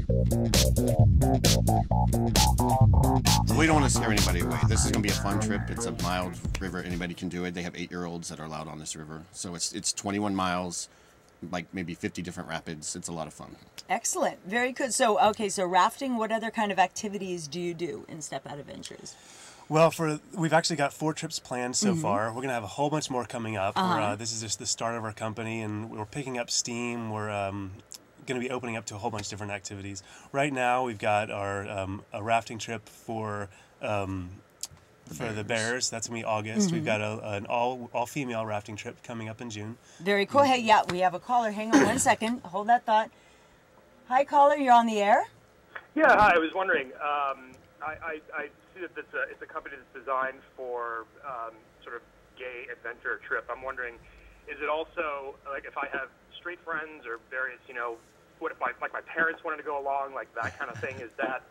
We don't want to scare anybody away. This is going to be a fun trip. It's a mild river. Anybody can do it. They have 8-year-olds that are allowed on this river. So it's 21 miles, like maybe 50 different rapids. It's a lot of fun. Excellent. Very good. So, okay, so rafting, what other kind of activities do you do in Step Out Adventures? Well, we've actually got 4 trips planned so far. We're going to have a whole bunch more coming up. This is just the start of our company, and we're picking up steam. We're going to be opening up to a whole bunch of different activities. Right now, we've got our a rafting trip for the Bears. That's going to be August. We've got an all-female rafting trip coming up in June. Very cool. Hey, yeah, we have a caller. Hang on one second. Hold that thought. Hi, caller. You're on the air. Yeah, hi. I was wondering. I see that it's a company that's designed for sort of gay adventure trip. I'm wondering, is it also like if I have straight friends or various, what if my parents wanted to go along, like that kind of thing? Are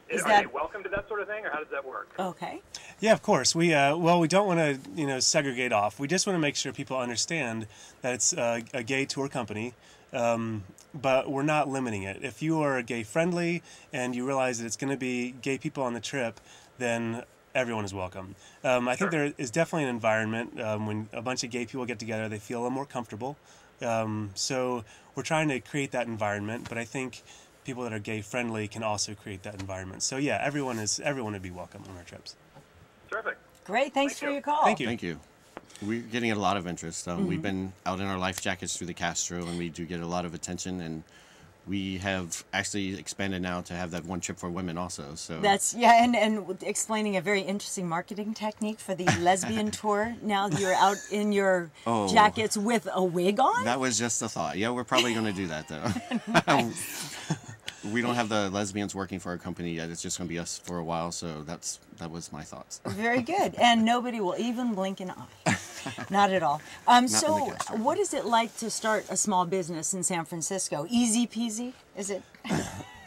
they welcome to that sort of thing, or how does that work? Okay. Yeah, of course. We don't want to segregate off. We just want to make sure people understand that it's a gay tour company. But we're not limiting it. If you are gay friendly and you realize that it's going to be gay people on the trip, then everyone is welcome. I think there is definitely an environment when a bunch of gay people get together, they feel a little more comfortable. So we're trying to create that environment, but I think people that are gay friendly can also create that environment. So yeah, everyone would be welcome on our trips. Terrific. Great. Thanks for your call. Thank you. Thank you. We're getting a lot of interest. We've been out in our life jackets through the Castro, and we do get a lot of attention. And we have actually expanded now to have that one trip for women also. So that's and explaining a very interesting marketing technique for the lesbian tour. Now you're out in your jackets with a wig on. That was just a thought. Yeah, we're probably going to do that though. We don't have the lesbians working for our company yet. It's just going to be us for a while. So that was my thoughts. Very good. And nobody will even blink an eye. Not at all. So what is it like to start a small business in San Francisco? Easy peasy? Is it?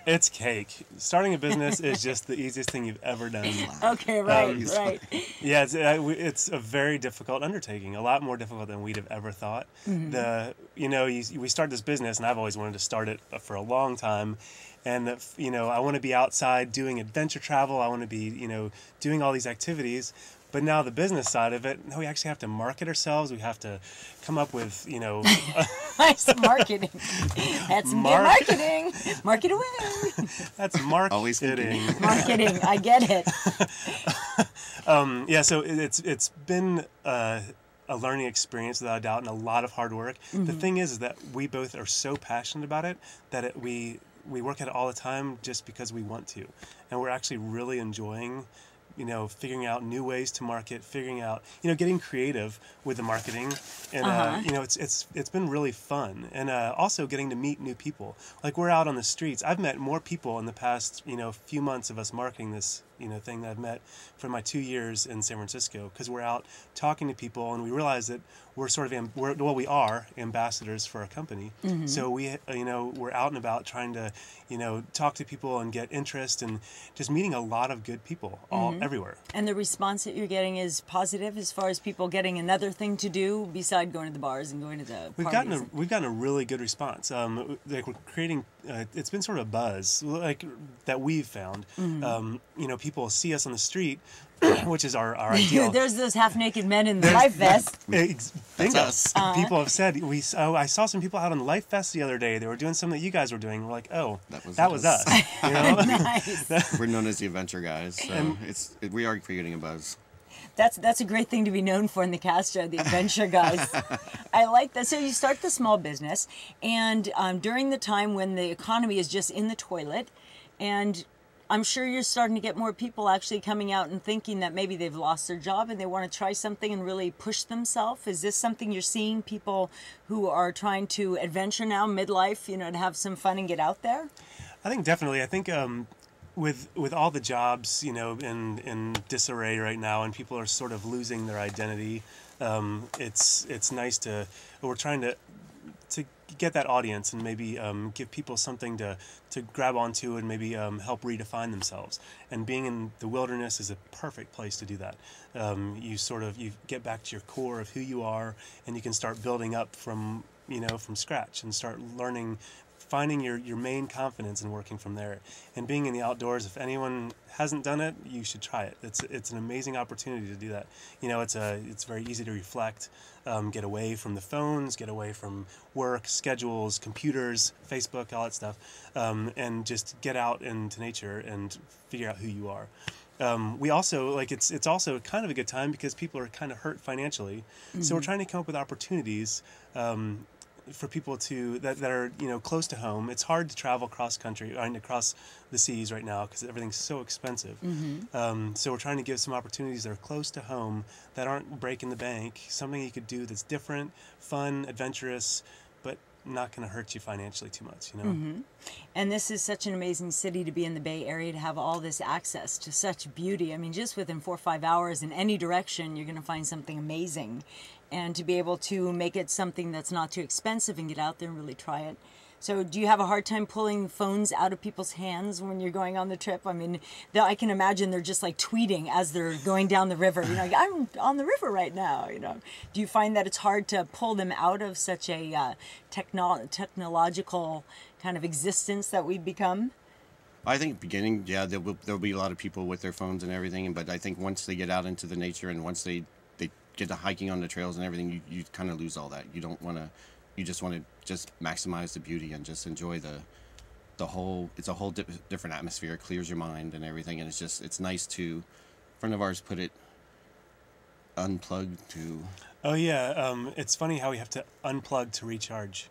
It's cake. Starting a business is just the easiest thing you've ever done. Okay, right. Yeah, it's a very difficult undertaking. A lot more difficult than we'd have ever thought. We start this business, and I've always wanted to start it for a long time. And I want to be outside doing adventure travel. I want to be doing all these activities. But now the business side of it, we actually have to market ourselves. We have to come up with, Nice marketing. That's marketing. Market away. That's marketing. Always kidding. Marketing. I get it. So it's been a learning experience without a doubt, and a lot of hard work. The thing is that we both are so passionate about it that we work at it all the time just because we want to. And we're actually really enjoying figuring out new ways to market, figuring out, getting creative with the marketing, and it's been really fun, and also getting to meet new people. Like, we're out on the streets. I've met more people in the past few months of us marketing this thing that I've met for my 2 years in San Francisco, because we're out talking to people, and we realize that we're we are ambassadors for our company. So we're out and about trying to talk to people and get interest, and just meeting a lot of good people everywhere. And the response that you're getting is positive as far as people getting another thing to do beside going to the bars and going to the parties. We've gotten a really good response. Like, we're creating it's been sort of a buzz like that we've found. People see us on the street, which is our ideal. There's those half-naked men in the life vest. That's us. People have said, I saw some people out on Life Fest the other day. They were doing something that you guys were doing. We're like, oh, that was us. Nice. We're known as the Adventure Guys, so we are creating a buzz. That's a great thing to be known for in the Castro, the Adventure Guys. I like that. So you start the small business, and during the time when the economy is just in the toilet, and I'm sure you're starting to get more people actually coming out and thinking that maybe they've lost their job and they want to try something and really push themselves. Is this something you're seeing, people who are trying to adventure now, midlife, to have some fun and get out there? I think definitely. I think with all the jobs, in disarray right now, and people are sort of losing their identity, it's nice we're trying to get that audience and maybe give people something to grab onto and maybe help redefine themselves. And being in the wilderness is a perfect place to do that. You get back to your core of who you are, and you can start building up from from scratch and start learning, finding your main confidence and working from there. And being in the outdoors, if anyone hasn't done it, you should try it. It's an amazing opportunity to do that. It's very easy to reflect, get away from the phones, get away from work, schedules, computers, Facebook, all that stuff, and just get out into nature and figure out who you are. We also, it's also kind of a good time because people are kind of hurt financially. So we're trying to come up with opportunities for people that are close to home. It's hard to travel cross country and across the seas right now because everything's so expensive. So we're trying to give some opportunities that are close to home that aren't breaking the bank. Something you could do that's different, fun, adventurous, but not going to hurt you financially too much. And this is such an amazing city to be in the Bay Area, to have all this access to such beauty. I mean, just within 4 or 5 hours in any direction, you're going to find something amazing. And to be able to make it something that's not too expensive and get out there and really try it. So do you have a hard time pulling phones out of people's hands when you're going on the trip? I mean, I can imagine they're just like tweeting as they're going down the river. Like, I'm on the river right now. Do you find that it's hard to pull them out of such a technological kind of existence that we've become? I think beginning, yeah, there'll be a lot of people with their phones and everything. But I think once they get out into the nature and once they get to hiking on the trails and everything, you kind of lose all that. You don't want to. You just want to just maximize the beauty and just enjoy the whole. It's a whole different atmosphere. It clears your mind and everything, and it's nice to. A friend of ours put it. Unplugged to. Oh yeah, it's funny how we have to unplug to recharge.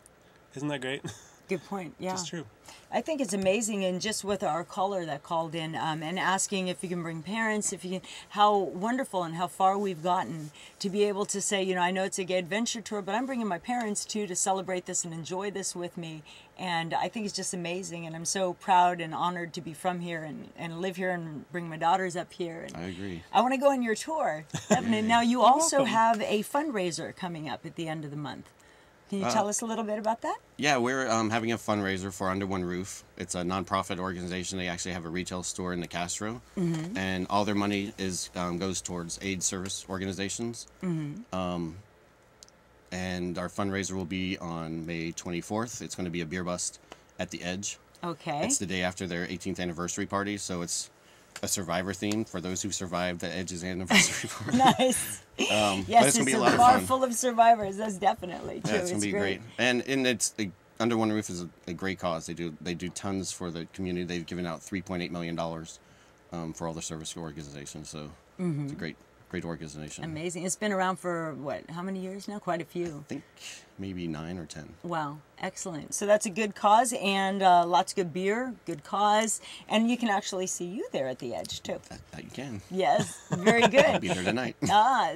Isn't that great? Good point. Yeah, it's true. I think it's amazing, and just with our caller that called in and asking if you can bring parents, how wonderful and how far we've gotten to be able to say, I know it's a gay adventure tour, but I'm bringing my parents too to celebrate this and enjoy this with me. And I think it's just amazing, and I'm so proud and honored to be from here and live here and bring my daughters up here. And I agree. I want to go on your tour. Now, you also have a fundraiser coming up at the end of the month. Can you tell us a little bit about that? Yeah, we're having a fundraiser for Under One Roof. It's a nonprofit organization. They actually have a retail store in the Castro, and all their money goes towards AIDS service organizations. And our fundraiser will be on May 24th. It's going to be a beer bust at the Edge. Okay. It's the day after their 18th anniversary party, so it's a survivor theme for those who survived the Edge's anniversary party. Nice. Yes, it's a bar full of survivors. That's definitely true. Yeah, it's going to be great. And it's Under One Roof is a great cause. They do tons for the community. They've given out $3.8 million for all the service organizations. So it's a great organization. Amazing. It's been around for, how many years now? Quite a few. I think maybe 9 or 10. Wow. Excellent. So that's a good cause, and lots of good beer, good cause, and you can actually see you there at the Edge, too. That you can. Yes. Very good. I'll be there tonight.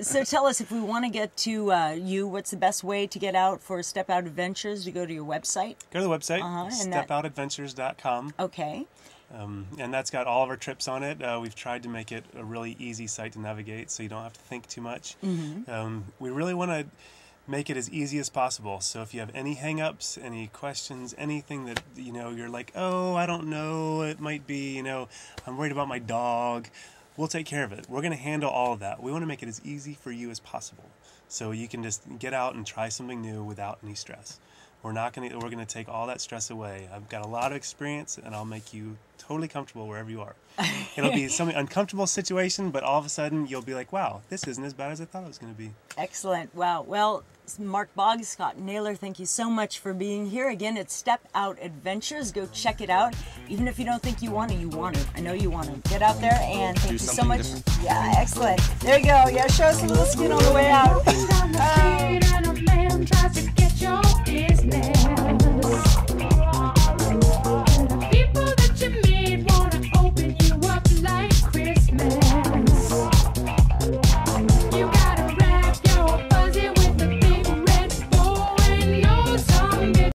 So tell us, if we want to get to you, what's the best way to get out for Step Out Adventures? To go to your website? Go to the website, stepoutadventures.com. Okay. And that's got all of our trips on it. We've tried to make it a really easy site to navigate so you don't have to think too much. We really want to make it as easy as possible. So if you have any hang-ups, any questions, anything that, you're like, oh, I don't know, it might be, I'm worried about my dog, we'll take care of it. We're going to handle all of that. We want to make it as easy for you as possible so you can just get out and try something new without any stress. We're going to take all that stress away. I've got a lot of experience, and I'll make you totally comfortable wherever you are. It'll be some uncomfortable situation, but all of a sudden you'll be like, wow, this isn't as bad as I thought it was going to be. Excellent. Wow. Well, Mark Boggs, Scott Naylor, thank you so much for being here. Again, it's Step Out Adventures. Go check it out. Even if you don't think you want to, you want to. I know you want to. Get out there, and thank you so much. Different. Yeah, excellent. There you go. Yeah, show us a little skin on the way out.